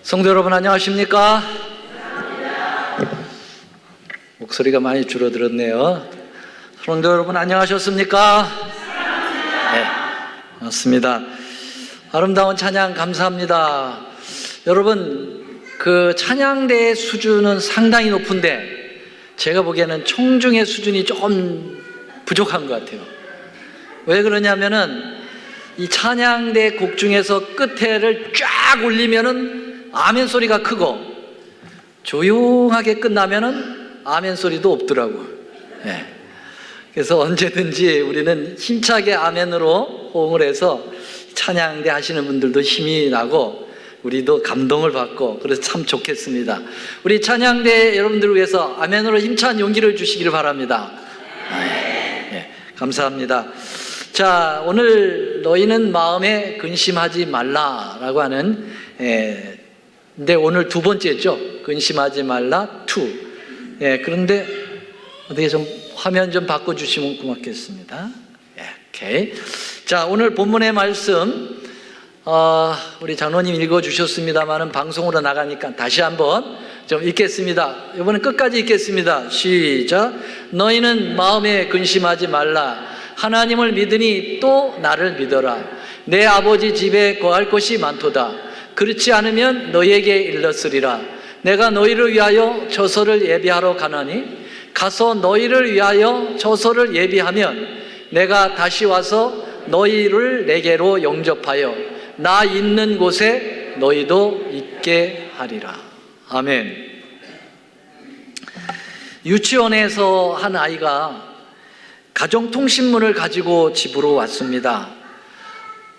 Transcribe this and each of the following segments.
성도 여러분 안녕하십니까? 목소리가 많이 줄어들었네요. 성도 여러분 안녕하셨습니까? 네, 맞습니다. 아름다운 찬양 감사합니다. 여러분, 그 찬양대의 수준은 상당히 높은데 제가 보기에는 청중의 수준이 조금 부족한 것 같아요. 왜 그러냐면은 이 찬양대 곡 중에서 끝에를 쫙 올리면은 아멘 소리가 크고 조용하게 끝나면은 아멘 소리도 없더라고요. 네. 그래서 언제든지 우리는 힘차게 아멘으로 호응을 해서 찬양대 하시는 분들도 힘이 나고 우리도 감동을 받고 그래서 참 좋겠습니다. 우리 찬양대 여러분들을 위해서 아멘으로 힘찬 용기를 주시기를 바랍니다. 네, 감사합니다. 자, 오늘 너희는 마음에 근심하지 말라라고 하는 근데 오늘 두 번째죠. 근심하지 말라 2. 그런데 어떻게 좀 화면 좀 바꿔주시면 고맙겠습니다. 오케이. 자, 오늘 본문의 말씀 우리 장로님 읽어주셨습니다만은 방송으로 나가니까 다시 한번 좀 읽겠습니다. 이번엔 끝까지 읽겠습니다. 시작. 너희는 마음에 근심하지 말라. 하나님을 믿으니 또 나를 믿어라. 내 아버지 집에 거할 곳이 많도다. 그렇지 않으면 너희에게 일렀으리라. 내가 너희를 위하여 저소를 예비하러 가나니 가서 너희를 위하여 저소를 예비하면 내가 다시 와서 너희를 내게로 영접하여 나 있는 곳에 너희도 있게 하리라. 아멘. 유치원에서 한 아이가 가정통신문을 가지고 집으로 왔습니다.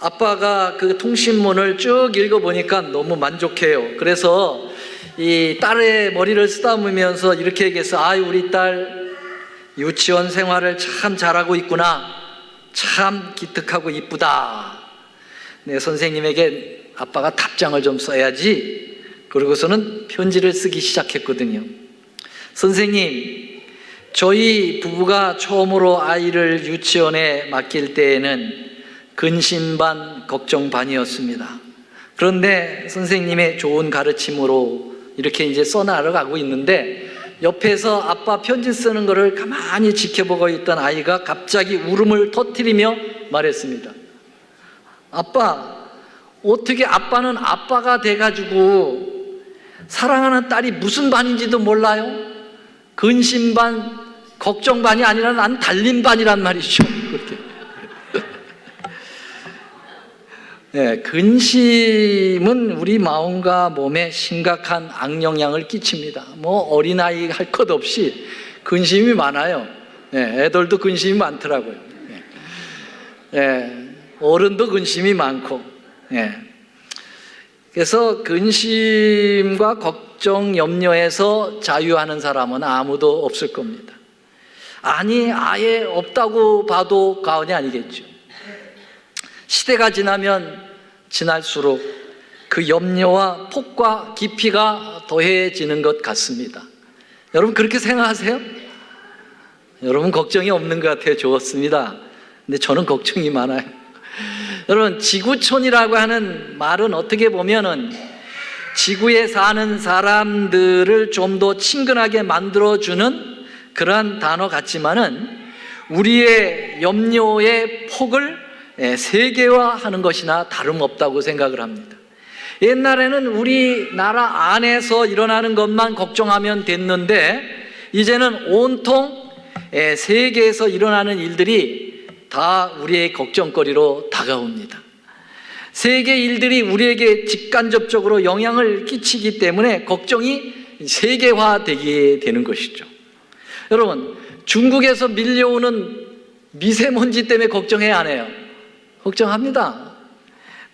아빠가 그 통신문을 쭉 읽어보니까 너무 만족해요. 그래서 이 딸의 머리를 쓰다보면서 이렇게 얘기해서 아유, 우리 딸 유치원 생활을 참 잘하고 있구나. 참 기특하고 이쁘다. 네, 선생님에게 아빠가 답장을 좀 써야지. 그러고서는 편지를 쓰기 시작했거든요. 선생님, 저희 부부가 처음으로 아이를 유치원에 맡길 때에는 근심 반 걱정 반이었습니다. 그런데 선생님의 좋은 가르침으로 이렇게 이제 써나가고 있는데 옆에서 아빠 편지 쓰는 거를 가만히 지켜보고 있던 아이가 갑자기 울음을 터뜨리며 말했습니다. 아빠, 어떻게 아빠는 아빠가 돼가지고 사랑하는 딸이 무슨 반인지도 몰라요? 근심 반, 걱정 반이 아니라 난 달림 반이란 말이죠. 그렇게. 네, 근심은 우리 마음과 몸에 심각한 악영향을 끼칩니다. 뭐 어린아이 할 것 없이 근심이 많아요. 네, 애들도 근심이 많더라고요. 네, 어른도 근심이 많고. 네. 그래서 근심과 걱정, 염려에서 자유하는 사람은 아무도 없을 겁니다. 아니, 아예 없다고 봐도 과언이 아니겠죠. 시대가 지나면 지날수록 그 염려와 폭과 깊이가 더해지는 것 같습니다. 여러분 그렇게 생각하세요? 여러분 걱정이 없는 것 같아요. 좋습니다. 근데 저는 걱정이 많아요. 여러분, 지구촌이라고 하는 말은 어떻게 보면은 지구에 사는 사람들을 좀 더 친근하게 만들어주는 그러한 단어 같지만은 우리의 염려의 폭을 세계화하는 것이나 다름없다고 생각을 합니다. 옛날에는 우리나라 안에서 일어나는 것만 걱정하면 됐는데 이제는 온통 세계에서 일어나는 일들이 다 우리의 걱정거리로 다가옵니다. 세계 일들이 우리에게 직간접적으로 영향을 끼치기 때문에 걱정이 세계화되게 되는 것이죠. 여러분, 중국에서 밀려오는 미세먼지 때문에 걱정해야 안 해요? 걱정합니다.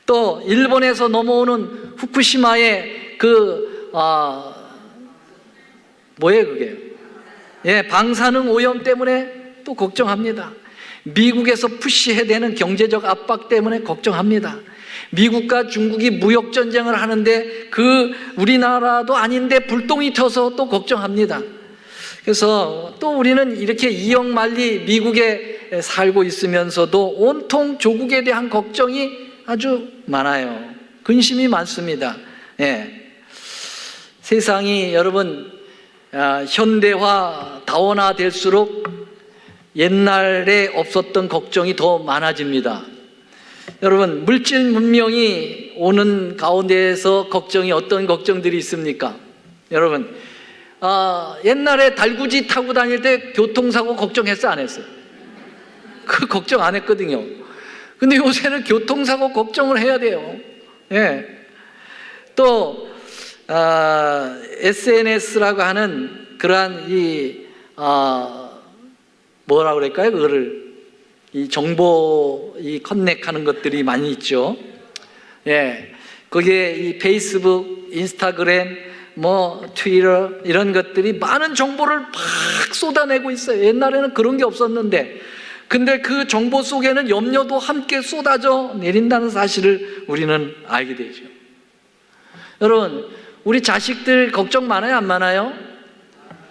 또 일본에서 넘어오는 후쿠시마의 뭐예요 그게? 방사능 오염 때문에 또 걱정합니다. 미국에서 푸시해대는 경제적 압박 때문에 걱정합니다. 미국과 중국이 무역 전쟁을 하는데 그 우리나라도 아닌데 불똥이 튀어서 또 걱정합니다. 그래서 또 우리는 이렇게 이역만리 미국에 살고 있으면서도 온통 조국에 대한 걱정이 아주 많아요. 근심이 많습니다. 세상이 여러분 현대화, 다원화 될수록 옛날에 없었던 걱정이 더 많아집니다. 여러분, 물질 문명이 오는 가운데에서 걱정이 어떤 걱정들이 있습니까? 여러분, 옛날에 달구지 타고 다닐 때 교통사고 걱정했어, 안 했어요? 그 걱정 안 했거든요. 근데 요새는 교통사고 걱정을 해야 돼요. 예. 또 SNS라고 하는 그러한 뭐라 그럴까요? 그거를 이 정보 커넥하는 것들이 많이 있죠. 예. 거기에 이 페이스북, 인스타그램, 트위터 이런 것들이 많은 정보를 막 쏟아내고 있어요. 옛날에는 그런 게 없었는데, 근데 그 정보 속에는 염려도 함께 쏟아져 내린다는 사실을 우리는 알게 되죠. 여러분, 우리 자식들 걱정 많아요, 안 많아요?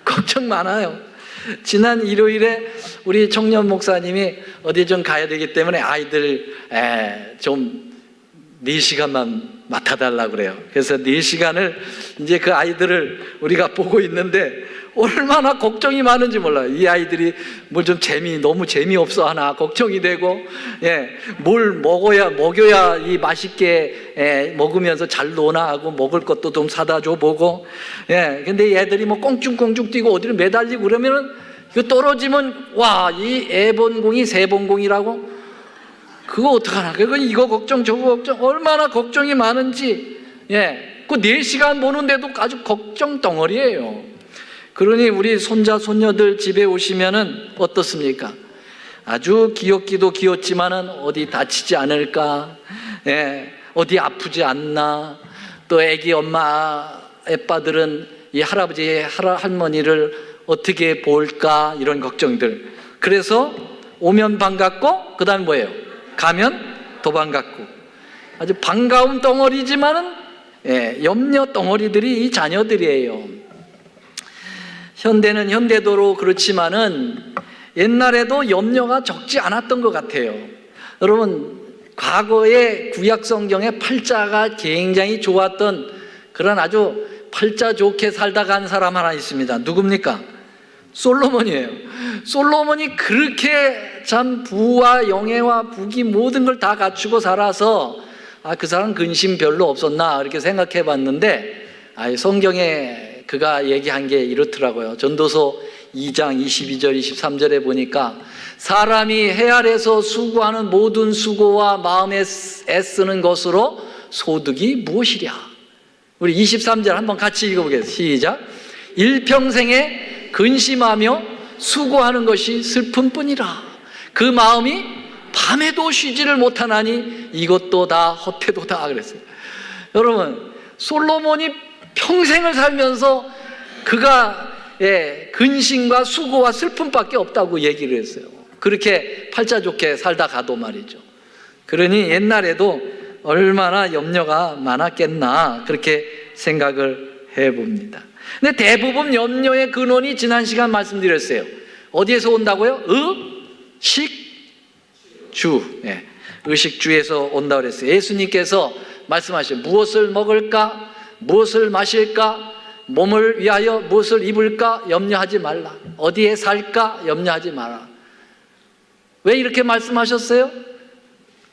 걱정 많아요. 지난 일요일에 우리 청년 목사님이 어디 좀 가야 되기 때문에 아이들 좀 4시간만 맡아달라고 그래요. 그래서 4시간을 이제 그 아이들을 우리가 보고 있는데 얼마나 걱정이 많은지 몰라요. 이 아이들이 뭘 좀 너무 재미없어 하나 걱정이 되고, 뭘 먹여야 이 맛있게 먹으면서 잘 노나 하고 먹을 것도 좀 사다 줘 보고, 근데 얘들이 꽁충꽁충 뛰고 어디를 매달리고 그러면은 이거 떨어지면 이 애번공이 세번공이라고, 그거 어떡하나. 이거 걱정 저거 걱정, 얼마나 걱정이 많은지. 그 4시간 보는데도 아주 걱정 덩어리예요. 그러니 우리 손자 손녀들 집에 오시면은 어떻습니까? 아주 귀엽기도 귀엽지만은 어디 다치지 않을까, 어디 아프지 않나, 또 애기 엄마 아빠들은 이 할아버지 할머니를 어떻게 볼까, 이런 걱정들. 그래서 오면 반갑고 그 다음에 뭐예요? 가면 더 반갑고, 아주 반가운 덩어리지만은 염려 덩어리들이 이 자녀들이에요. 현대는 현대도로 그렇지만은 옛날에도 염려가 적지 않았던 것 같아요. 여러분, 과거의 구약 성경에 팔자가 굉장히 좋았던 그런 아주 팔자 좋게 살다 간 사람 하나 있습니다. 누굽니까? 솔로몬이에요. 솔로몬이 그렇게 참 부와 영예와 부귀 모든 걸 다 갖추고 살아서 그 사람 근심 별로 없었나 이렇게 생각해 봤는데, 성경에 그가 얘기한 게 이렇더라고요. 전도서 2장 22절 23절에 보니까 사람이 해 아래서 수고하는 모든 수고와 마음에 애쓰는 것으로 소득이 무엇이랴. 우리 23절 한번 같이 읽어보겠습니다. 시작. 일평생에 근심하며 수고하는 것이 슬픔뿐이라. 그 마음이 밤에도 쉬지를 못하나니 이것도 다 헛되도다 그랬어요. 여러분, 솔로몬이 평생을 살면서 그가 근심과 수고와 슬픔밖에 없다고 얘기를 했어요. 그렇게 팔자 좋게 살다 가도 말이죠. 그러니 옛날에도 얼마나 염려가 많았겠나 그렇게 생각을 해봅니다. 근데 대부분 염려의 근원이 지난 시간 말씀드렸어요. 어디에서 온다고요? 의식주. 의식주에서 온다고 그랬어요. 예수님께서 말씀하셨어요. 무엇을 먹을까? 무엇을 마실까? 몸을 위하여 무엇을 입을까? 염려하지 말라. 어디에 살까? 염려하지 마라. 왜 이렇게 말씀하셨어요?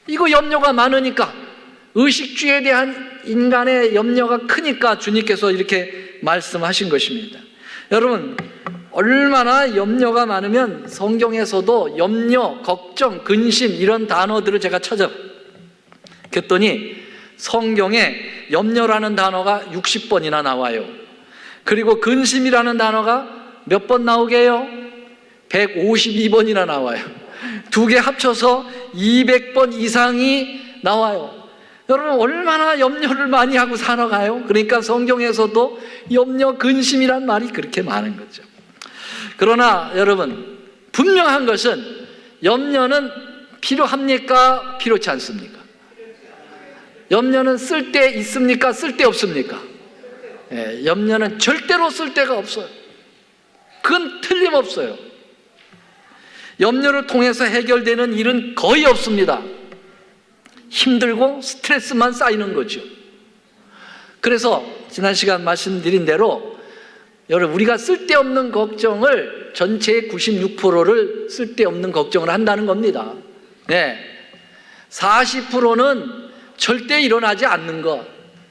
이거 염려가 많으니까, 의식주에 대한 인간의 염려가 크니까 주님께서 이렇게 말씀하신 것입니다. 여러분, 얼마나 염려가 많으면 성경에서도 염려, 걱정, 근심 이런 단어들을 제가 찾아봤더니 성경에 염려라는 단어가 60번이나 나와요. 그리고 근심이라는 단어가 몇 번 나오게 해요? 152번이나 나와요. 두 개 합쳐서 200번 이상이 나와요. 여러분, 얼마나 염려를 많이 하고 살아가요? 그러니까 성경에서도 염려, 근심이란 말이 그렇게 많은 거죠. 그러나 여러분, 분명한 것은 염려는 필요합니까? 필요치 않습니까? 염려는 쓸 데 있습니까? 쓸 데 없습니까? 염려는 절대로 쓸 데가 없어요. 그건 틀림없어요. 염려를 통해서 해결되는 일은 거의 없습니다. 힘들고 스트레스만 쌓이는 거죠. 그래서 지난 시간 말씀드린 대로 여러분, 우리가 쓸데없는 걱정을, 전체의 96%를 쓸데없는 걱정을 한다는 겁니다. 네. 40%는 절대 일어나지 않는 것.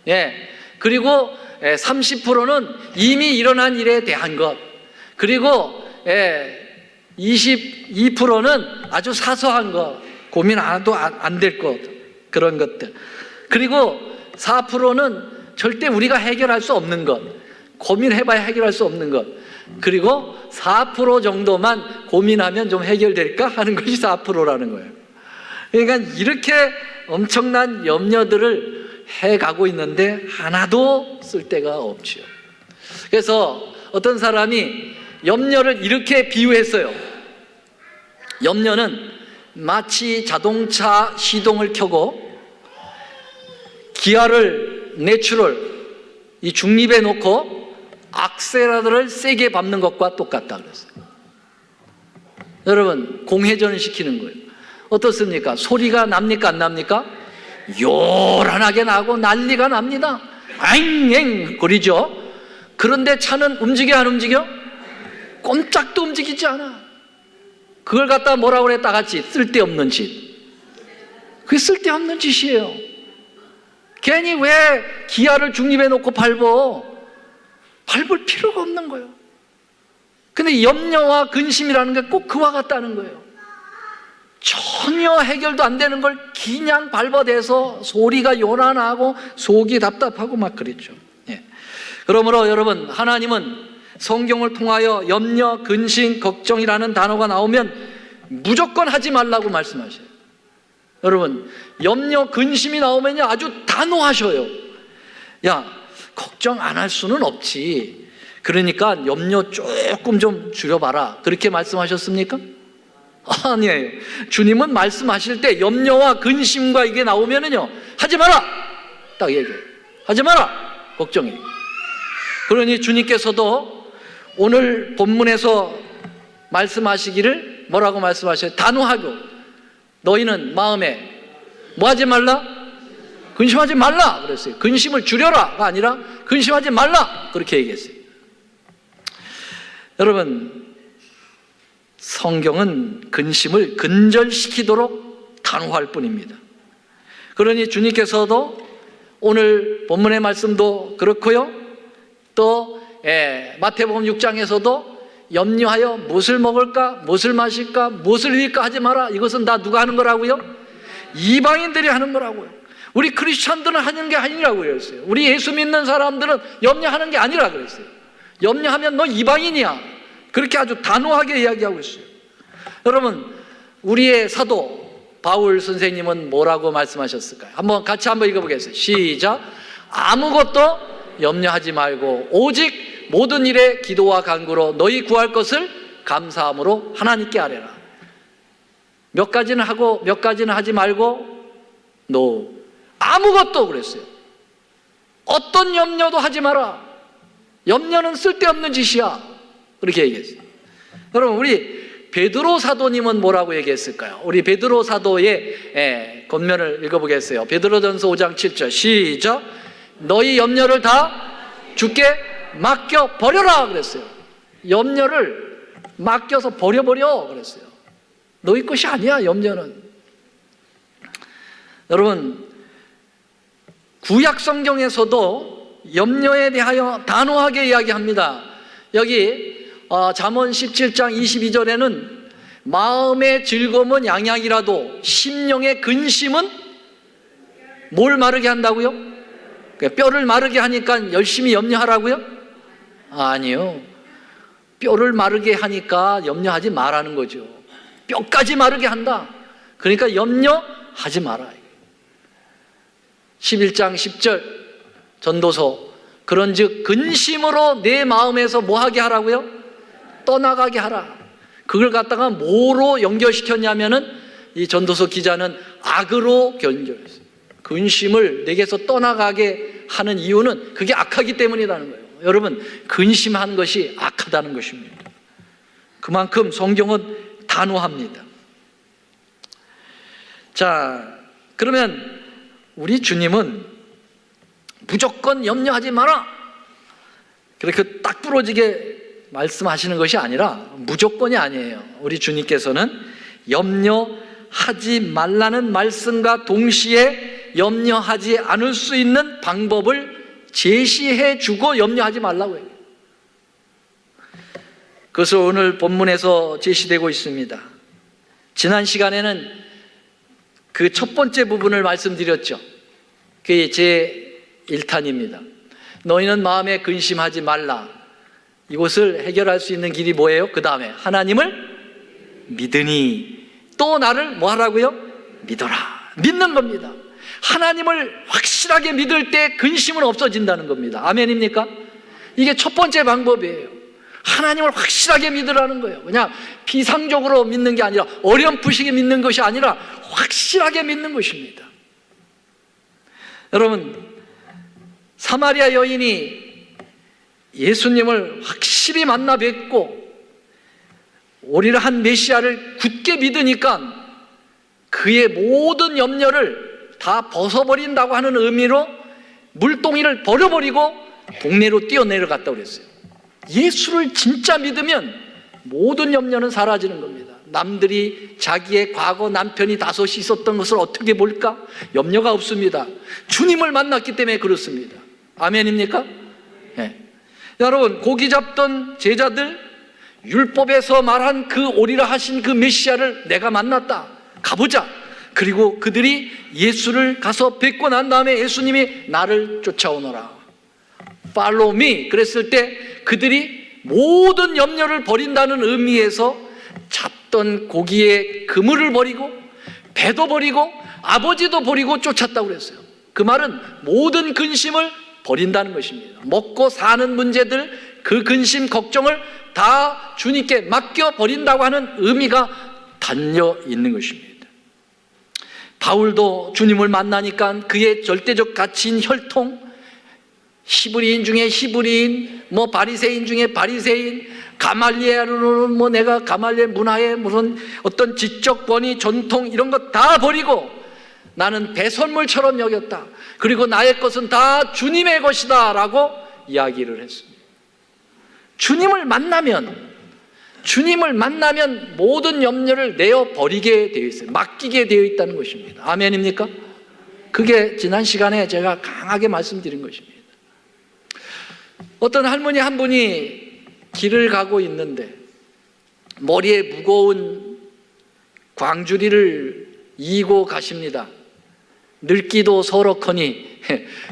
네. 그리고 30%는 이미 일어난 일에 대한 것. 그리고 22%는 아주 사소한 것, 고민 안 해도 안 될 것, 그런 것들. 그리고 4%는 절대 우리가 해결할 수 없는 것, 고민해봐야 해결할 수 없는 것. 그리고 4% 정도만 고민하면 좀 해결될까 하는 것이 4%라는 거예요. 그러니까 이렇게 엄청난 염려들을 해가고 있는데 하나도 쓸데가 없지요. 그래서 어떤 사람이 염려를 이렇게 비유했어요. 염려는 마치 자동차 시동을 켜고 기아를 내추럴 이 중립에 놓고 악셀러를 세게 밟는 것과 똑같다 그랬어요. 여러분, 공회전을 시키는 거예요. 어떻습니까? 소리가 납니까 안 납니까? 요란하게 나고 난리가 납니다. 앵앵 거리죠. 그런데 차는 움직여 안 움직여? 꼼짝도 움직이지 않아. 그걸 갖다 뭐라고 그래? 다 같이 쓸데없는 짓. 그게 쓸데없는 짓이에요. 괜히 왜 기아를 중립에 놓고 밟을 필요가 없는 거예요. 근데 염려와 근심이라는 게 꼭 그와 같다는 거예요. 전혀 해결도 안 되는 걸 그냥 밟아대서 소리가 요란하고 속이 답답하고 막 그랬죠. 예. 그러므로 여러분, 하나님은 성경을 통하여 염려, 근심, 걱정이라는 단어가 나오면 무조건 하지 말라고 말씀하셔요. 여러분, 염려, 근심이 나오면요 아주 단호하셔요. 야, 걱정 안 할 수는 없지. 그러니까 염려 조금 좀 줄여봐라. 그렇게 말씀하셨습니까? 아니에요. 주님은 말씀하실 때 염려와 근심과 이게 나오면은요 하지 마라! 딱 얘기해요. 하지 마라! 걱정이. 그러니 주님께서도 오늘 본문에서 말씀하시기를 뭐라고 말씀하셔요? 단호하고 너희는 마음에 뭐 하지 말라? 근심하지 말라 그랬어요. 근심을 줄여라가 아니라 근심하지 말라 그렇게 얘기했어요. 여러분, 성경은 근심을 근절시키도록 단호할 뿐입니다. 그러니 주님께서도 오늘 본문의 말씀도 그렇고요, 또 마태복음 6장에서도 염려하여 무엇을 먹을까, 무엇을 마실까, 무엇을 입을까 하지 마라. 이것은 다 누가 하는 거라고요? 이방인들이 하는 거라고요. 우리 크리스찬들은 하는 게 아니라고 그랬어요. 우리 예수 믿는 사람들은 염려하는 게 아니라 그랬어요. 염려하면 너 이방인이야. 그렇게 아주 단호하게 이야기하고 있어요. 여러분, 우리의 사도 바울 선생님은 뭐라고 말씀하셨을까요? 같이 한번 읽어보겠어요. 시작. 아무것도 염려하지 말고 오직 모든 일에 기도와 간구로 너희 구할 것을 감사함으로 하나님께 아뢰라. 몇 가지는 하고 몇 가지는 하지 말고 아무것도 그랬어요. 어떤 염려도 하지 마라. 염려는 쓸데없는 짓이야. 그렇게 얘기했어요. 여러분, 우리 베드로 사도님은 뭐라고 얘기했을까요? 우리 베드로 사도의 권면을 읽어보겠어요. 베드로전서 5장 7절 시작. 너희 염려를 다 주께 맡겨 버려라 그랬어요. 염려를 맡겨서 버려버려 그랬어요. 너희 것이 아니야, 염려는. 여러분, 구약 성경에서도 염려에 대하여 단호하게 이야기합니다. 여기 잠언 17장 22절에는 마음의 즐거움은 양양이라도 심령의 근심은 뭘 마르게 한다고요? 뼈를 마르게 하니까 열심히 염려하라고요? 아니요. 뼈를 마르게 하니까 염려하지 말라는 거죠. 뼈까지 마르게 한다. 그러니까 염려하지 마라. 11장 10절 전도서 그런즉 근심으로 내 마음에서 뭐 하게 하라고요? 떠나가게 하라. 그걸 갖다가 뭐로 연결시켰냐면은 이 전도서 기자는 악으로 연결했어요. 근심을 내게서 떠나가게 하는 이유는 그게 악하기 때문이라는 거예요. 여러분, 근심한 것이 악하다는 것입니다. 그만큼 성경은 단호합니다. 자, 그러면 우리 주님은 무조건 염려하지 마라. 그렇게 딱 부러지게 말씀하시는 것이 아니라 무조건이 아니에요. 우리 주님께서는 염려하지 말라는 말씀과 동시에 염려하지 않을 수 있는 방법을 제시해 주고 염려하지 말라고 해요. 그것을 오늘 본문에서 제시되고 있습니다. 지난 시간에는 그 첫 번째 부분을 말씀드렸죠. 그게 제 1탄입니다. 너희는 마음에 근심하지 말라. 이것을 해결할 수 있는 길이 뭐예요? 그 다음에 하나님을 믿으니 또 나를 뭐 하라고요? 믿어라. 믿는 겁니다. 하나님을 확실하게 믿을 때 근심은 없어진다는 겁니다. 아멘입니까? 이게 첫 번째 방법이에요. 하나님을 확실하게 믿으라는 거예요. 그냥 피상적으로 믿는 게 아니라 어렴풋이 믿는 것이 아니라 확실하게 믿는 것입니다. 여러분, 사마리아 여인이 예수님을 확실히 만나 뵙고 오리라 한 메시아를 굳게 믿으니까 그의 모든 염려를 다 벗어버린다고 하는 의미로 물동이를 버려버리고 동네로 뛰어내려갔다고 그랬어요. 예수를 진짜 믿으면 모든 염려는 사라지는 겁니다. 남들이 자기의 과거 남편이 다섯이 있었던 것을 어떻게 볼까? 염려가 없습니다. 주님을 만났기 때문에 그렇습니다. 아멘입니까? 네. 여러분, 고기 잡던 제자들, 율법에서 말한 그 오리라 하신 그 메시아를 내가 만났다. 가보자. 그리고 그들이 예수를 가서 뵙고 난 다음에 예수님이 나를 쫓아오너라. Follow me. 그랬을 때 그들이 모든 염려를 버린다는 의미에서 잡던 고기의 그물을 버리고 배도 버리고 아버지도 버리고 쫓았다고 그랬어요. 그 말은 모든 근심을 버린다는 것입니다. 먹고 사는 문제들, 그 근심, 걱정을 다 주님께 맡겨버린다고 하는 의미가 담겨 있는 것입니다. 바울도 주님을 만나니까 그의 절대적 가치인 혈통, 히브리인 중에 히브리인, 바리새인 중에 바리새인, 가말리엘은 내가 가말리엘 문화의 무슨 어떤 지적 권위, 전통 이런 것 다 버리고 나는 배설물처럼 여겼다. 그리고 나의 것은 다 주님의 것이다 라고 이야기를 했습니다. 주님을 만나면 모든 염려를 내어버리게 되어 있어요. 맡기게 되어 있다는 것입니다. 아멘입니까? 그게 지난 시간에 제가 강하게 말씀드린 것입니다. 어떤 할머니 한 분이 길을 가고 있는데 머리에 무거운 광주리를 이고 가십니다. 늙기도 서럽거니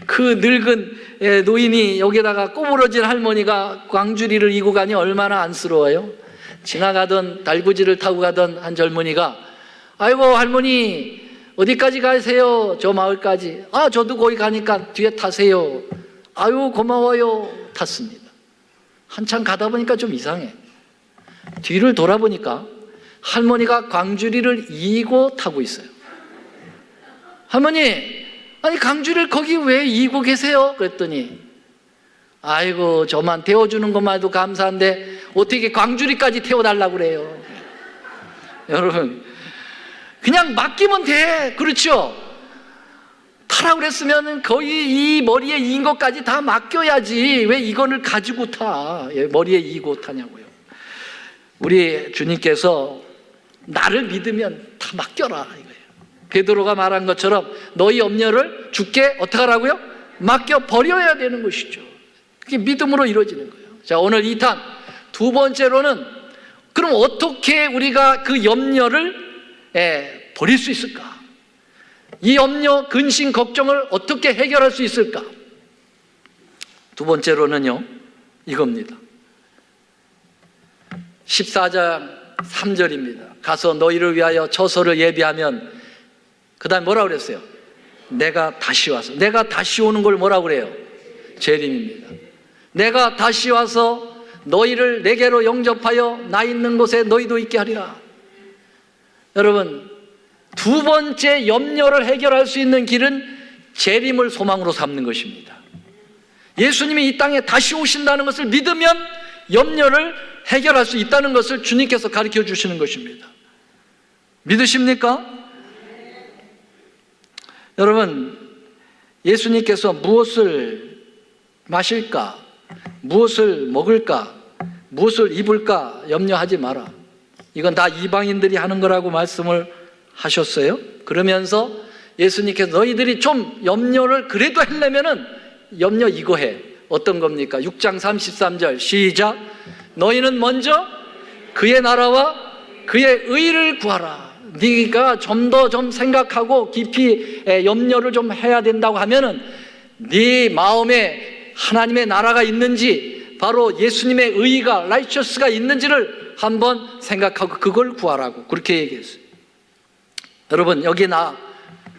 그 늙은 노인이 여기다가 꼬부러진 할머니가 광주리를 이고 가니 얼마나 안쓰러워요. 지나가던 달구지를 타고 가던 한 젊은이가 아이고 할머니 어디까지 가세요? 저 마을까지. 아 저도 거기 가니까 뒤에 타세요. 아유 고마워요. 탔습니다. 한참 가다 보니까 좀 이상해. 뒤를 돌아보니까 할머니가 광주리를 이고 타고 있어요. 할머니, 아니 광주리를 거기 왜 이고 계세요? 그랬더니 아이고 저만 태워주는 것만 해도 감사한데 어떻게 광주리까지 태워달라고 그래요. 여러분 그냥 맡기면 돼. 그렇죠? 타라고 그랬으면 거의 이 머리에 이인 것까지 다 맡겨야지 왜 이거를 가지고 타? 머리에 이고 타냐고요. 우리 주님께서 나를 믿으면 다 맡겨라 이거예요. 베드로가 말한 것처럼 너희 염려를 주께 어떻게 하라고요? 맡겨버려야 되는 것이죠. 그게 믿음으로 이루어지는 거예요. 자, 오늘 2탄 두 번째로는 그럼 어떻게 우리가 그 염려를 버릴 수 있을까? 이 염려, 근심, 걱정을 어떻게 해결할 수 있을까? 두 번째로는요, 이겁니다. 14장 3절입니다. 가서 너희를 위하여 처소를 예비하면, 그 다음에 뭐라고 그랬어요? 내가 다시 와서. 내가 다시 오는 걸 뭐라고 그래요? 재림입니다. 내가 다시 와서 너희를 내게로 영접하여 나 있는 곳에 너희도 있게 하리라. 여러분, 두 번째 염려를 해결할 수 있는 길은 재림을 소망으로 삼는 것입니다. 예수님이 이 땅에 다시 오신다는 것을 믿으면 염려를 해결할 수 있다는 것을 주님께서 가르쳐 주시는 것입니다. 믿으십니까? 여러분, 예수님께서 무엇을 마실까, 무엇을 먹을까, 무엇을 입을까 염려하지 마라. 이건 다 이방인들이 하는 거라고 말씀을 하셨어요. 그러면서 예수님께서 너희들이 좀 염려를 그래도 하려면은 염려 이거 해. 어떤 겁니까? 6장 33절 시작. 너희는 먼저 그의 나라와 그의 의를 구하라. 네가 좀 더 생각하고 깊이 염려를 좀 해야 된다고 하면은 네 마음에 하나님의 나라가 있는지, 바로 예수님의 의가 라이처스가 있는지를 한번 생각하고 그걸 구하라고 그렇게 얘기했어요. 여러분, 여기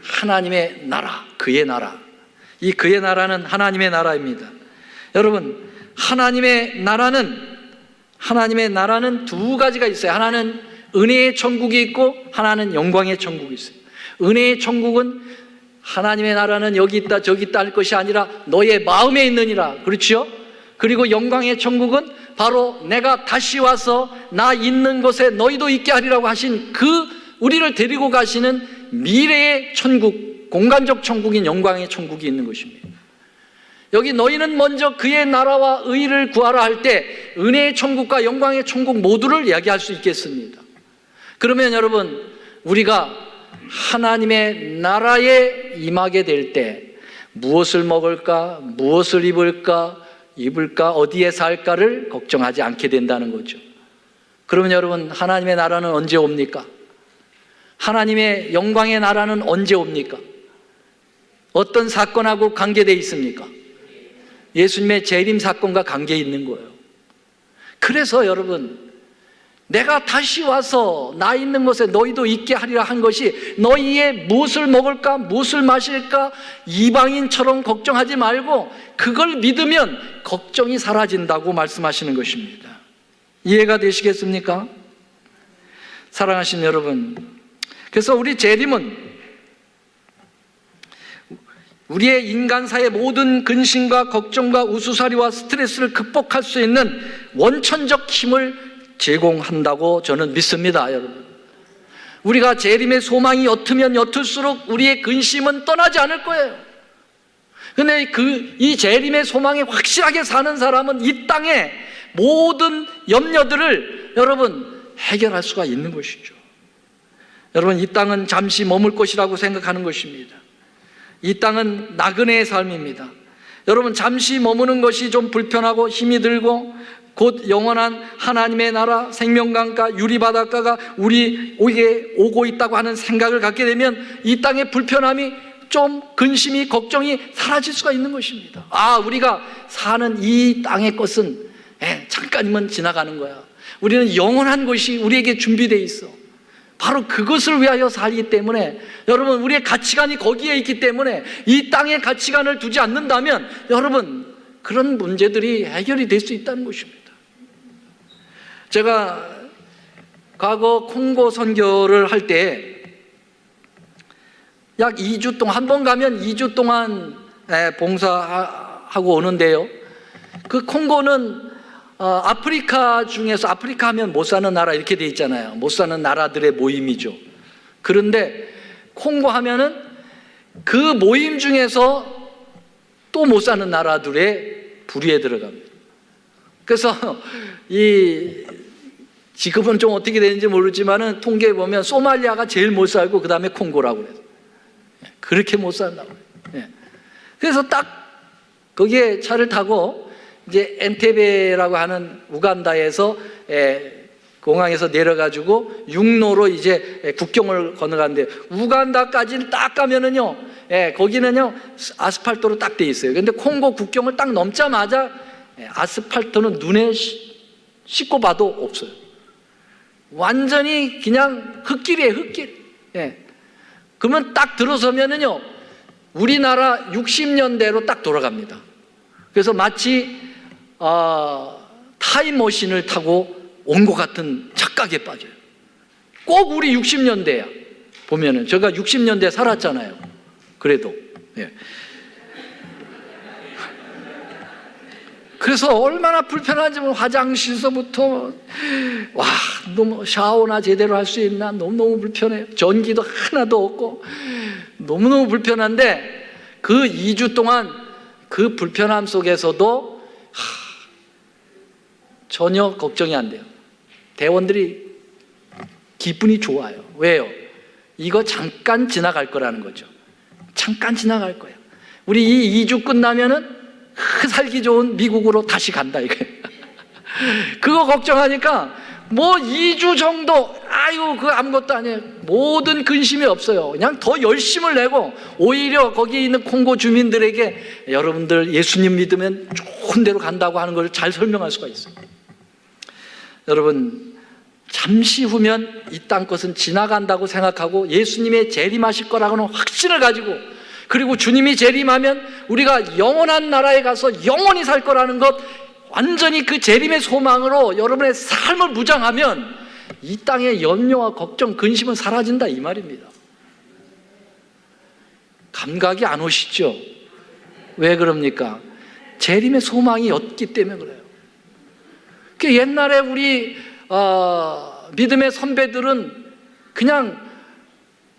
하나님의 나라, 그의 나라, 이 그의 나라는 하나님의 나라입니다. 여러분, 하나님의 나라는 두 가지가 있어요. 하나는 은혜의 천국이 있고 하나는 영광의 천국이 있어요. 은혜의 천국은, 하나님의 나라는 여기 있다 저기 있다 할 것이 아니라 너의 마음에 있느니라. 그렇죠? 그리고 영광의 천국은 바로 내가 다시 와서 나 있는 곳에 너희도 있게 하리라고 하신 그 우리를 데리고 가시는 미래의 천국, 공간적 천국인 영광의 천국이 있는 것입니다. 여기 너희는 먼저 그의 나라와 의를 구하라 할 때 은혜의 천국과 영광의 천국 모두를 이야기할 수 있겠습니다. 그러면 여러분, 우리가 하나님의 나라에 임하게 될 때 무엇을 먹을까, 무엇을 입을까, 어디에 살까를 걱정하지 않게 된다는 거죠. 그러면 여러분, 하나님의 나라는 언제 옵니까? 하나님의 영광의 나라는 언제 옵니까? 어떤 사건하고 관계되어 있습니까? 예수님의 재림 사건과 관계 있는 거예요. 그래서 여러분, 내가 다시 와서 나 있는 곳에 너희도 있게 하리라 한 것이 너희의 무엇을 먹을까, 무엇을 마실까 이방인처럼 걱정하지 말고 그걸 믿으면 걱정이 사라진다고 말씀하시는 것입니다. 이해가 되시겠습니까? 사랑하신 여러분, 그래서 우리 재림은 우리의 인간사의 모든 근심과 걱정과 우수사리와 스트레스를 극복할 수 있는 원천적 힘을 제공한다고 저는 믿습니다. 여러분, 우리가 재림의 소망이 옅으면 옅을수록 우리의 근심은 떠나지 않을 거예요. 근데 이 재림의 소망이 확실하게 사는 사람은 이 땅의 모든 염려들을 여러분 해결할 수가 있는 것이죠. 여러분, 이 땅은 잠시 머물 곳이라고 생각하는 것입니다. 이 땅은 나그네의 삶입니다. 여러분, 잠시 머무는 것이 좀 불편하고 힘이 들고 곧 영원한 하나님의 나라, 생명강가, 유리바닷가가 우리에게 오고 있다고 하는 생각을 갖게 되면 이 땅의 불편함이 좀, 근심이, 걱정이 사라질 수가 있는 것입니다. 우리가 사는 이 땅의 것은 잠깐이면 지나가는 거야. 우리는 영원한 것이 우리에게 준비되어 있어. 바로 그것을 위하여 살기 때문에 여러분, 우리의 가치관이 거기에 있기 때문에 이 땅의 가치관을 두지 않는다면 여러분, 그런 문제들이 해결이 될 수 있다는 것입니다. 제가 과거 콩고 선교를 할 때 약 2주 동안, 한 번 가면 2주 동안 봉사하고 오는데요, 그 콩고는 아프리카 중에서, 아프리카 하면 못 사는 나라 이렇게 돼 있잖아요. 못 사는 나라들의 모임이죠. 그런데 콩고 하면은 그 모임 중에서 또 못 사는 나라들의 부류에 들어갑니다. 그래서 지금은 좀 어떻게 되는지 모르지만은 통계에 보면 소말리아가 제일 못 살고 그 다음에 콩고라고 그래요. 그렇게 못 산다고 그래요. 그래서 딱 거기에 차를 타고 이제 엔테베라고 하는 우간다에서 공항에서 내려가지고 육로로 이제 국경을 건너가는데, 우간다까지는 딱 가면은요, 거기는요 아스팔트로 딱 돼 있어요. 근데 콩고 국경을 딱 넘자마자 아스팔트는 눈에 씻고 봐도 없어요. 완전히 그냥 흙길이에요, 흙길. 그러면 딱 들어서면은요, 우리나라 60년대로 딱 돌아갑니다. 그래서 마치 타임머신을 타고 온 것 같은 착각에 빠져요. 꼭 우리 60년대야. 보면은 제가 60년대 살았잖아요. 그래도. 그래서 얼마나 불편한지, 화장실서부터 너무 샤워나 제대로 할 수 있나 너무너무 불편해요. 전기도 하나도 없고 너무너무 불편한데, 그 2주 동안 그 불편함 속에서도 전혀 걱정이 안 돼요. 대원들이 기분이 좋아요. 왜요? 이거 잠깐 지나갈 거라는 거죠. 잠깐 지나갈 거예요. 우리 이 2주 끝나면은 살기 좋은 미국으로 다시 간다 이거예요. 그거 걱정하니까 뭐 2주 정도 아이고 그거 아무것도 아니에요. 모든 근심이 없어요. 그냥 더 열심을 내고 오히려 거기 있는 콩고 주민들에게 여러분들 예수님 믿으면 좋은 데로 간다고 하는 걸 잘 설명할 수가 있어요. 여러분 잠시 후면 이 땅 것은 지나간다고 생각하고 예수님의 재림하실 거라고는 확신을 가지고, 그리고 주님이 재림하면 우리가 영원한 나라에 가서 영원히 살 거라는 것, 완전히 그 재림의 소망으로 여러분의 삶을 무장하면 이 땅의 염려와 걱정, 근심은 사라진다 이 말입니다. 감각이 안 오시죠? 왜 그럽니까? 재림의 소망이 없기 때문에 그래요. 그 옛날에 우리 믿음의 선배들은 그냥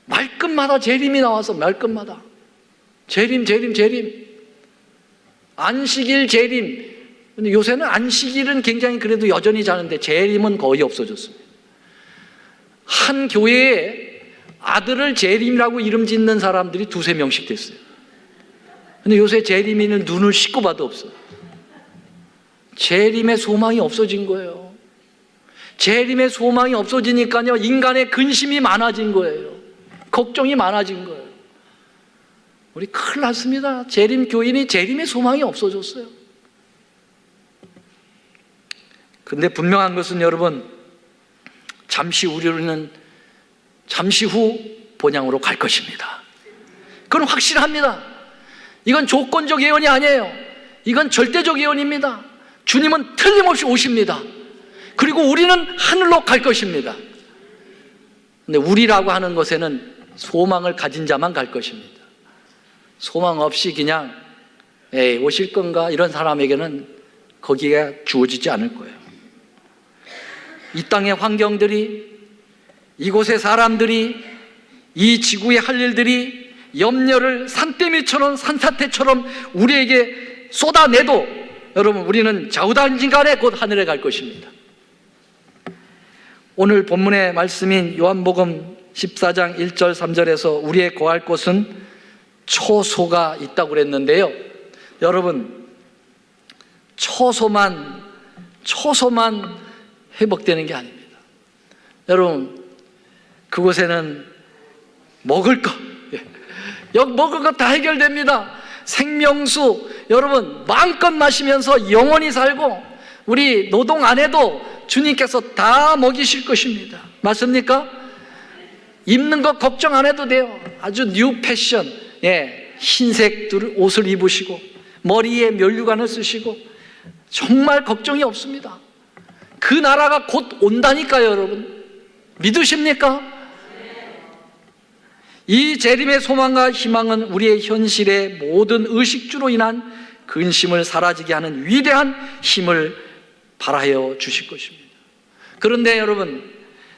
말끝마다 재림이 나와서 말끝마다 재림 안식일 재림. 근데 요새는 안식일은 굉장히 그래도 여전히 자는데 재림은 거의 없어졌습니다. 한 교회에 아들을 재림이라고 이름 짓는 사람들이 2-3명씩 됐어요. 근데 요새 재림이는 눈을 씻고 봐도 없어요. 재림의 소망이 없어진 거예요. 재림의 소망이 없어지니까요, 인간의 근심이 많아진 거예요. 걱정이 많아진 거예요. 우리 큰일 났습니다. 재림 교인이 재림의 소망이 없어졌어요. 근데 분명한 것은 여러분, 우리는 잠시 후 본향으로 갈 것입니다. 그건 확실합니다. 이건 조건적 예언이 아니에요. 이건 절대적 예언입니다. 주님은 틀림없이 오십니다. 그리고 우리는 하늘로 갈 것입니다. 근데 우리라고 하는 것에는 소망을 가진 자만 갈 것입니다. 소망 없이 그냥 오실 건가 이런 사람에게는 거기에 주어지지 않을 거예요. 이 땅의 환경들이, 이곳의 사람들이, 이 지구에 할 일들이 염려를 산더미처럼 산사태처럼 우리에게 쏟아내도 여러분, 우리는 좌우단진간에 곧 하늘에 갈 것입니다. 오늘 본문의 말씀인 요한복음 14장 1절 3절에서 우리의 거할 곳은 초소가 있다고 그랬는데요, 여러분, 초소만 회복되는 게 아닙니다. 여러분, 그곳에는 먹을 것, 여기 먹을 것 다 해결됩니다. 생명수, 여러분 마음껏 마시면서 영원히 살고, 우리 노동 안 해도 주님께서 다 먹이실 것입니다. 맞습니까? 입는 것 걱정 안 해도 돼요. 아주 뉴 패션, 흰색 옷을 입으시고 머리에 면류관을 쓰시고 정말 걱정이 없습니다. 그 나라가 곧 온다니까요. 여러분 믿으십니까? 이 재림의 소망과 희망은 우리의 현실의 모든 의식주로 인한 근심을 사라지게 하는 위대한 힘을 발하여 주실 것입니다. 그런데 여러분,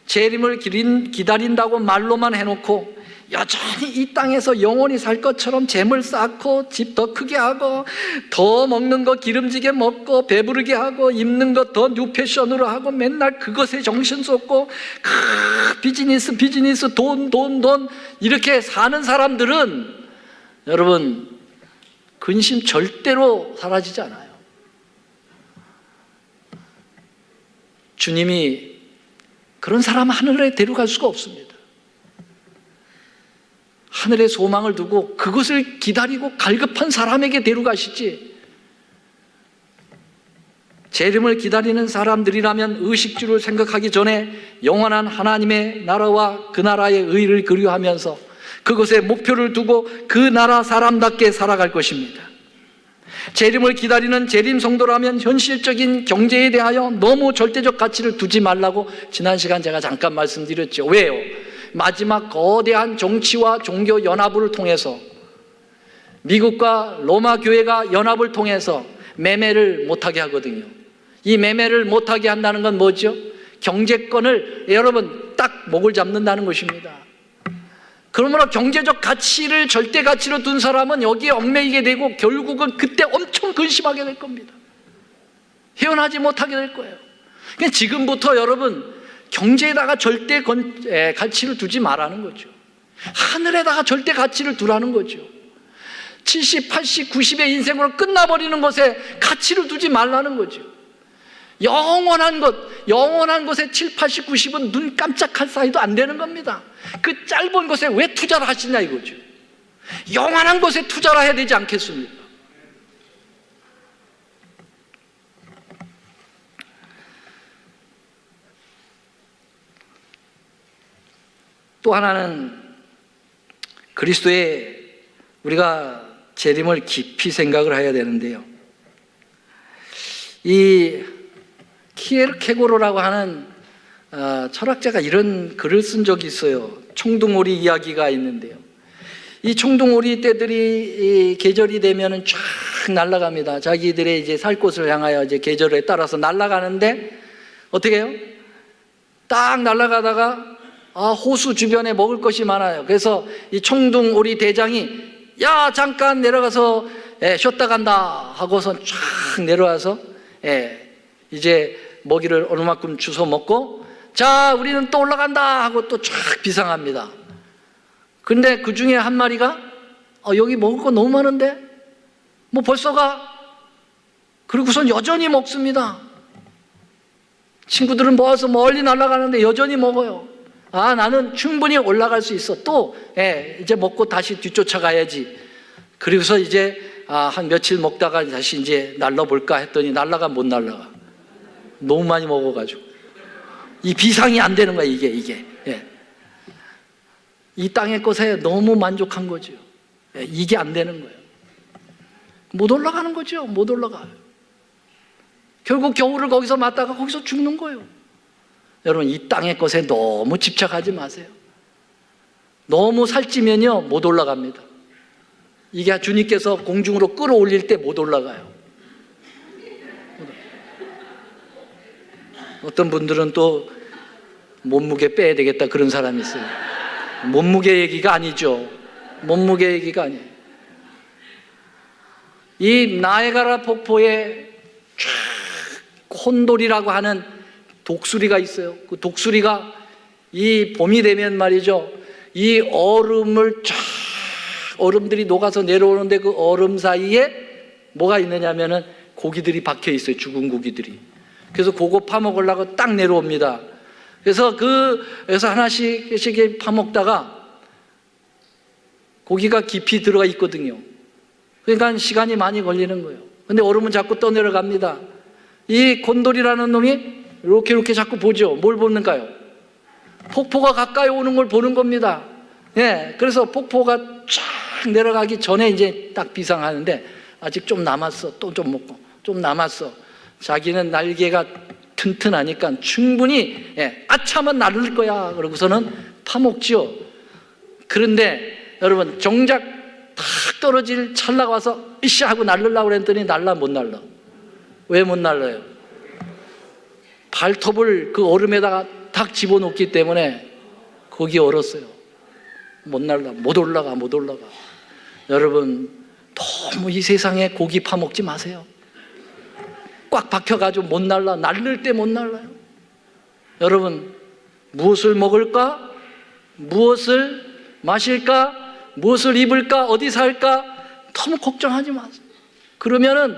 재림을 기다린다고 말로만 해놓고 여전히 이 땅에서 영원히 살 것처럼 재물 쌓고 집 더 크게 하고 더 먹는 거 기름지게 먹고 배부르게 하고 입는 거 더 뉴패션으로 하고 맨날 그것에 정신 쏟고 비즈니스 돈 이렇게 사는 사람들은 여러분 근심 절대로 사라지지 않아요. 주님이 그런 사람 하늘에 데려갈 수가 없습니다. 하늘에 소망을 두고 그것을 기다리고 갈급한 사람에게 데려가시지, 재림을 기다리는 사람들이라면 의식주를 생각하기 전에 영원한 하나님의 나라와 그 나라의 의를 그리워하면서 그것에 목표를 두고 그 나라 사람답게 살아갈 것입니다. 재림을 기다리는 재림 성도라면 현실적인 경제에 대하여 너무 절대적 가치를 두지 말라고 지난 시간 제가 잠깐 말씀드렸죠. 왜요? 마지막 거대한 정치와 종교 연합을 통해서, 미국과 로마 교회가 연합을 통해서 매매를 못하게 하거든요. 이 매매를 못하게 한다는 건 뭐죠? 경제권을 여러분 딱 목을 잡는다는 것입니다. 그러므로 경제적 가치를 절대 가치로 둔 사람은 여기에 얽매이게 되고 결국은 그때 엄청 근심하게 될 겁니다. 헤어나지 못하게 될 거예요. 그러니까 지금부터 여러분 경제에다가 절대 가치를 두지 말라는 거죠. 하늘에다가 절대 가치를 두라는 거죠. 70, 80, 90의 인생으로 끝나버리는 것에 가치를 두지 말라는 거죠. 영원한 것에 7, 80, 90은 눈 깜짝할 사이도 안 되는 겁니다. 그 짧은 것에 왜 투자를 하시냐 이거죠. 영원한 것에 투자를 해야 되지 않겠습니까? 또 하나는 그리스도의 우리가 재림을 깊이 생각을 해야 되는데요. 이 키에르케고르라고 하는 철학자가 이런 글을 쓴 적이 있어요. 청둥오리 이야기가 있는데요. 이 청둥오리 떼들이 계절이 되면은 쫙 날아갑니다. 자기들의 이제 살 곳을 향하여 이제 계절에 따라서 날아가는데 어떻게 해요? 딱 날아가다가 호수 주변에 먹을 것이 많아요. 그래서 이 청둥오리 대장이 야 잠깐 내려가서 쉬었다 간다 하고서 쫙 내려와서 이제 먹이를 어느 만큼 주워 먹고 자 우리는 또 올라간다 하고 또 쫙 비상합니다. 근데 그 중에 한 마리가 여기 먹을 거 너무 많은데 뭐 벌써 가? 그리고선 여전히 먹습니다. 친구들은 모아서 멀리 날아가는데 여전히 먹어요. 나는 충분히 올라갈 수 있어. 또 이제 먹고 다시 뒤쫓아가야지. 그리고서 이제 한 며칠 먹다가 다시 이제 날라볼까 했더니 날라가 못 날라가. 너무 많이 먹어가지고 이 비상이 안 되는 거야 이게. 이 땅의 것에 너무 만족한 거죠. 이게 안 되는 거예요. 못 올라가는 거죠. 못 올라가요. 결국 겨울을 거기서 맞다가 거기서 죽는 거예요. 여러분 이 땅의 것에 너무 집착하지 마세요. 너무 살찌면요 못 올라갑니다. 이게 주님께서 공중으로 끌어올릴 때 못 올라가요. 어떤 분들은 또 몸무게 빼야 되겠다 그런 사람이 있어요. 몸무게 얘기가 아니죠. 몸무게 얘기가 아니에요. 이 나이아가라 폭포에 쫙 콘돌이라고 하는 독수리가 있어요. 그 독수리가 이 봄이 되면 말이죠. 이 얼음들이 녹아서 내려오는데 그 얼음 사이에 뭐가 있느냐면은 고기들이 박혀 있어요. 죽은 고기들이. 그래서 그거 파먹으려고 딱 내려옵니다. 그래서 그래서 하나씩 파먹다가 고기가 깊이 들어가 있거든요. 그러니까 시간이 많이 걸리는 거예요. 근데 얼음은 자꾸 떠내려갑니다. 이 곤돌이라는 놈이 이렇게 자꾸 보죠. 뭘 보는가요? 폭포가 가까이 오는 걸 보는 겁니다. 그래서 폭포가 쫙 내려가기 전에 이제 딱 비상하는데 아직 좀 남았어. 또 좀 먹고 좀 남았어. 자기는 날개가 튼튼하니까 충분히 아차면 날릴 거야. 그러고서는 파먹지요. 그런데 여러분 정작 탁 떨어질 찰나가 와서 이씨 하고 날리려고 그랬더니 못 날라. 왜 못 날라요? 발톱을 그 얼음에다가 탁 집어넣기 때문에 거기 얼었어요. 못 올라가. 여러분 너무 이 세상에 고기 파먹지 마세요. 꽉 박혀가지고 못 날라. 날릴 때 못 날라요. 여러분 무엇을 먹을까? 무엇을 마실까? 무엇을 입을까? 어디 살까? 너무 걱정하지 마세요. 그러면은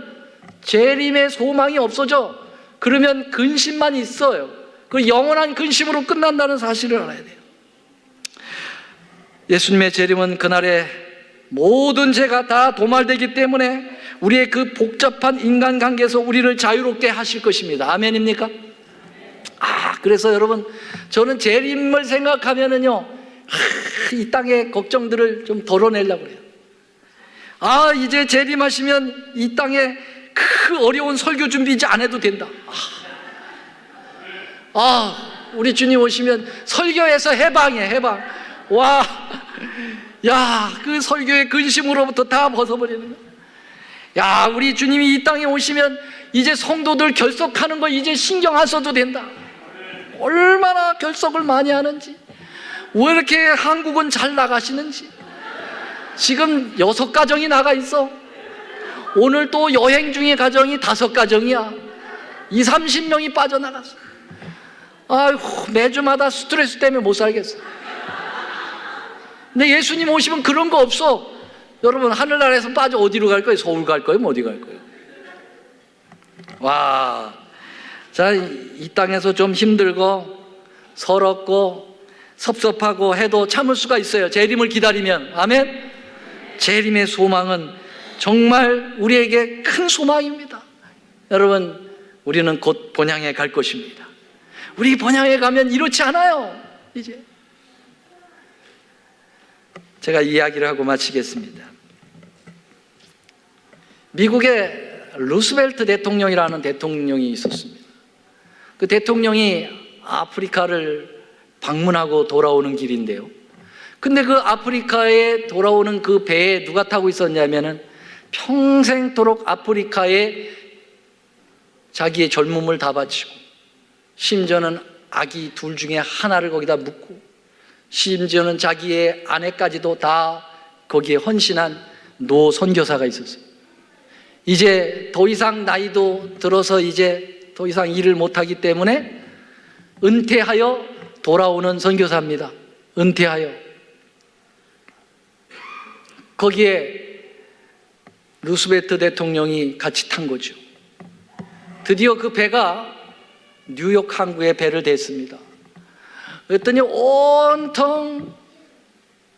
재림의 소망이 없어져. 그러면 근심만 있어요. 그 영원한 근심으로 끝난다는 사실을 알아야 돼요. 예수님의 재림은 그날에 모든 죄가 다 도말되기 때문에 우리의 그 복잡한 인간관계에서 우리를 자유롭게 하실 것입니다. 아멘입니까? 그래서 여러분 저는 재림을 생각하면은요 이 땅의 걱정들을 좀 덜어내려고 그래요. 이제 재림하시면 이 땅에 그 어려운 설교 준비 이제 안 해도 된다. 우리 주님 오시면 설교에서 해방. 그 설교의 근심으로부터 다 벗어버리는 거야. 우리 주님이 이 땅에 오시면 이제 성도들 결석하는 거 이제 신경 안 써도 된다. 얼마나 결석을 많이 하는지, 왜 이렇게 한국은 잘 나가시는지. 지금 6가정이 나가 있어. 오늘 또 여행 중에 가정이 5가정이야. 30명이 빠져나갔어. 아이고, 매주마다 스트레스 때문에 못 살겠어. 근데 예수님 오시면 그런 거 없어. 여러분, 하늘나라에서 빠져 어디로 갈 거예요? 서울 갈 거예요? 어디 갈 거예요? 와, 자, 이 땅에서 좀 힘들고 서럽고 섭섭하고 해도 참을 수가 있어요. 재림을 기다리면. 아멘. 재림의 소망은 정말 우리에게 큰 소망입니다. 여러분, 우리는 곧 본향에 갈 것입니다. 우리 본향에 가면 이렇지 않아요. 이제 제가 이야기를 하고 마치겠습니다. 미국의 루스벨트 대통령이라는 대통령이 있었습니다. 그 대통령이 아프리카를 방문하고 돌아오는 길인데요. 근데 그 아프리카에 돌아오는 그 배에 누가 타고 있었냐면은 평생토록 아프리카에 자기의 젊음을 다 바치고, 심지어는 아기 2 중에 하나를 거기다 묻고, 심지어는 자기의 아내까지도 다 거기에 헌신한 노 선교사가 있었어요. 이제 더 이상 나이도 들어서 이제 더 이상 일을 못하기 때문에 은퇴하여 돌아오는 선교사입니다. 은퇴하여. 거기에 루스벨트 대통령이 같이 탄 거죠. 드디어 그 배가 뉴욕 항구에 배를 댔습니다. 그랬더니 온통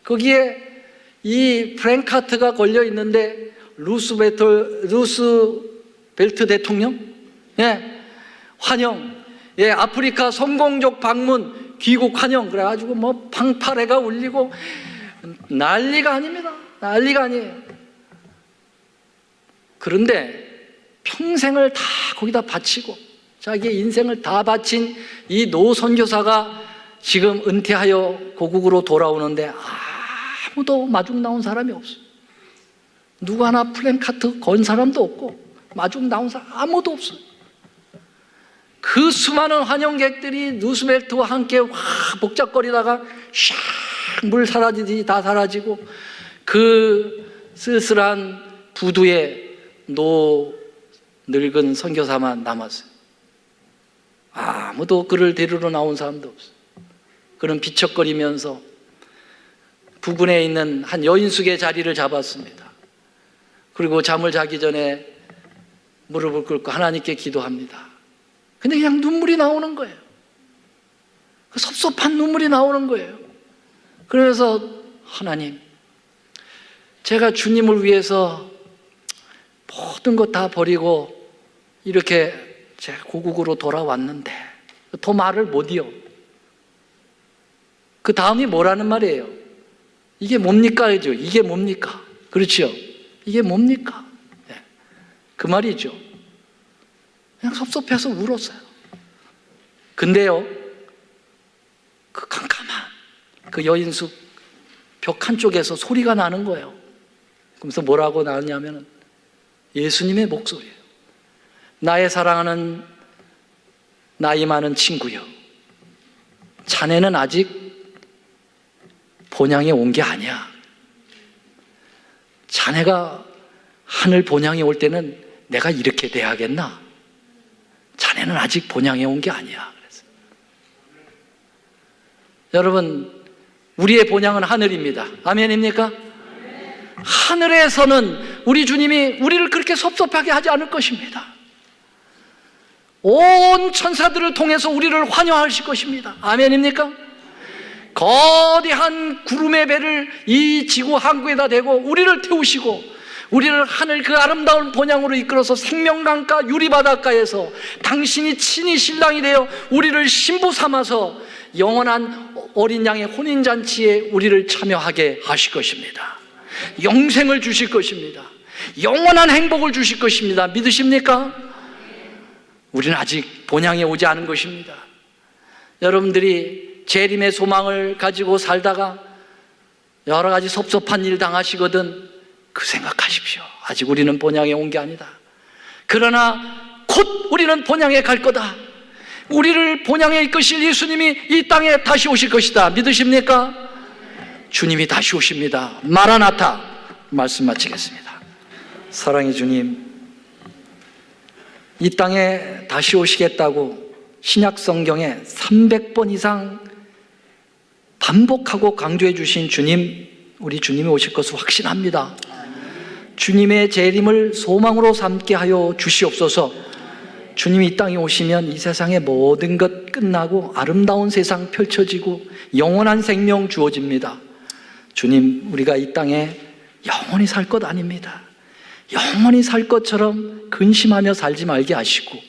거기에 이 프랭카트가 걸려 있는데, 루스벨트 대통령, 예, 환영, 예, 아프리카 성공적 방문, 귀국 환영. 그래가지고 뭐 팡파레가 울리고 난리가 아닙니다. 난리가 아니에요. 그런데 평생을 다 거기다 바치고 자기의 인생을 다 바친 이 노 선교사가 지금 은퇴하여 고국으로 돌아오는데 아무도 마중 나온 사람이 없어요. 누구 하나 플랜카트 건 사람도 없고 마중 나온 사람 아무도 없어요. 그 수많은 환영객들이 루스벨트와 함께 복잡거리다가 샥 물 사라지듯이 다 사라지고, 그 쓸쓸한 부두에 늙은 선교사만 남았어요. 아무도 그를 데리러 나온 사람도 없어요. 그는 비척거리면서 부근에 있는 한 여인숙의 자리를 잡았습니다. 그리고 잠을 자기 전에 무릎을 꿇고 하나님께 기도합니다. 근데 그냥 눈물이 나오는 거예요. 그 섭섭한 눈물이 나오는 거예요. 그러면서, 하나님, 제가 주님을 위해서 모든 것 다 버리고 이렇게 제 고국으로 돌아왔는데 더 말을 못 이어. 그 다음이 뭐라는 말이에요? 이게 뭡니까? 이게 뭡니까? 그렇죠? 이게 뭡니까? 네. 그 말이죠. 그냥 섭섭해서 울었어요. 근데요, 그 캄캄한 그 여인숙 벽 한쪽에서 소리가 나는 거예요. 그러면서 뭐라고 나왔냐면 예수님의 목소리예요. 나의 사랑하는 나이 많은 친구여, 자네는 아직 본향에 온 게 아니야. 자네가 하늘 본향에 올 때는 내가 이렇게 돼야겠나? 자네는 아직 본향에 온 게 아니야. 그래서 여러분, 우리의 본향은 하늘입니다. 아멘입니까? 하늘에서는 우리 주님이 우리를 그렇게 섭섭하게 하지 않을 것입니다. 온 천사들을 통해서 우리를 환영하실 것입니다. 아멘입니까? 거대한 구름의 배를 이 지구 항구에다 대고 우리를 태우시고, 우리를 하늘 그 아름다운 본향으로 이끌어서 생명강가 유리바닷가에서 당신이 친히 신랑이 되어 우리를 신부 삼아서 영원한 어린 양의 혼인잔치에 우리를 참여하게 하실 것입니다. 영생을 주실 것입니다. 영원한 행복을 주실 것입니다. 믿으십니까? 우리는 아직 본향에 오지 않은 것입니다. 여러분들이 재림의 소망을 가지고 살다가 여러 가지 섭섭한 일 당하시거든 그 생각하십시오. 아직 우리는 본향에 온 게 아니다. 그러나 곧 우리는 본향에 갈 거다. 우리를 본향에 이끄실 예수님이 이 땅에 다시 오실 것이다. 믿으십니까? 주님이 다시 오십니다. 마라나타. 말씀 마치겠습니다. 사랑의 주님, 이 땅에 다시 오시겠다고 신약 성경에 300번 이상 반복하고 강조해 주신 주님, 우리 주님이 오실 것을 확신합니다. 주님의 재림을 소망으로 삼게 하여 주시옵소서. 주님이 이 땅에 오시면 이 세상의 모든 것 끝나고 아름다운 세상 펼쳐지고 영원한 생명 주어집니다. 주님, 우리가 이 땅에 영원히 살 것 아닙니다. 영원히 살 것처럼 근심하며 살지 말게 하시고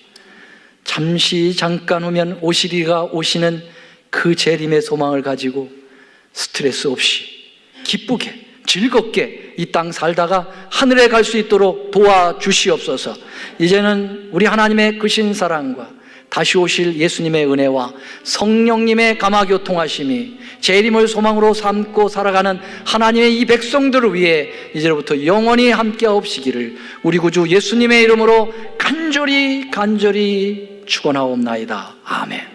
잠시 잠깐 후면 오시리가 오시는 그 재림의 소망을 가지고 스트레스 없이 기쁘게 즐겁게 이 땅 살다가 하늘에 갈 수 있도록 도와주시옵소서. 이제는 우리 하나님의 크신 사랑과 다시 오실 예수님의 은혜와 성령님의 감화교통하심이 재림을 소망으로 삼고 살아가는 하나님의 이 백성들을 위해 이제부터 영원히 함께하옵시기를 우리 구주 예수님의 이름으로 간절히 축원하옵나이다. 아멘.